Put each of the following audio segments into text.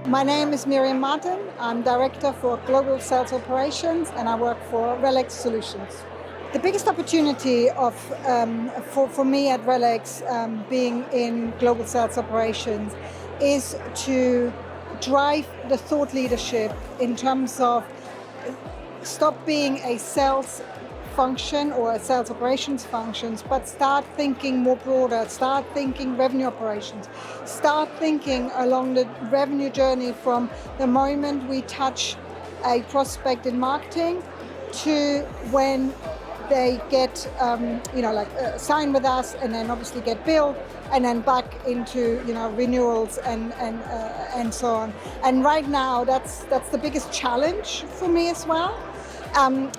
My name is Mirjam Martin. I'm Director for Global Sales Operations and I work for Relex Solutions. The biggest opportunity for me at Relex, being in Global Sales Operations, is to drive the thought leadership in terms of stop being a sales function or a sales operations functions, but start thinking more broader, start thinking revenue operations, start thinking along the revenue journey from the moment we touch a prospect in marketing to when they get, sign with us and then obviously get billed and then back into, renewals and so on. And right now, that's the biggest challenge for me as well.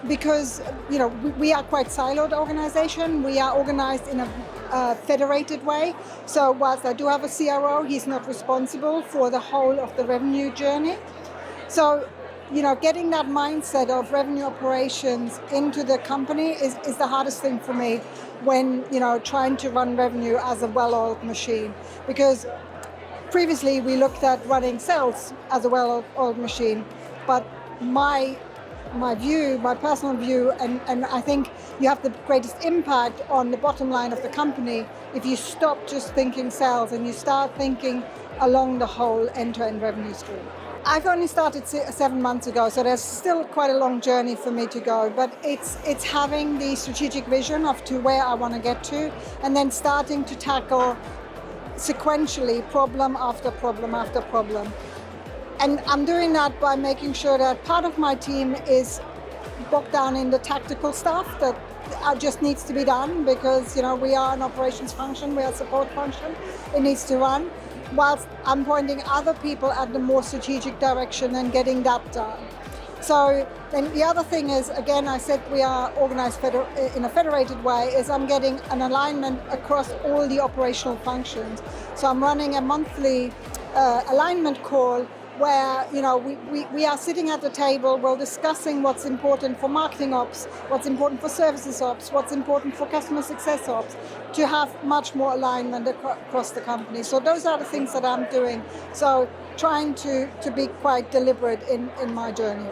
Because we are quite siloed organization. We are organized in a federated way. So whilst I do have a CRO, he's not responsible for the whole of the revenue journey. So getting that mindset of revenue operations into the company is the hardest thing for me when trying to run revenue as a well-oiled machine. Because previously we looked at running sales as a well-oiled machine, but my personal view, and I think you have the greatest impact on the bottom line of the company if you stop just thinking sales and you start thinking along the whole end-to-end revenue stream. I've only started 7 months ago, so there's still quite a long journey for me to go, but it's having the strategic vision of to where I want to get to, and then starting to tackle sequentially problem after problem after problem. And I'm doing that by making sure that part of my team is bogged down in the tactical stuff that just needs to be done because, we are an operations function, we are a support function, it needs to run, whilst I'm pointing other people at the more strategic direction and getting that done. So then the other thing is, again, I said we are organized in a federated way, is I'm getting an alignment across all the operational functions. So I'm running a monthly alignment call where we are sitting at the table, we're discussing what's important for marketing ops, what's important for services ops, what's important for customer success ops, to have much more alignment across the company. So those are the things that I'm doing. So trying to be quite deliberate in my journey.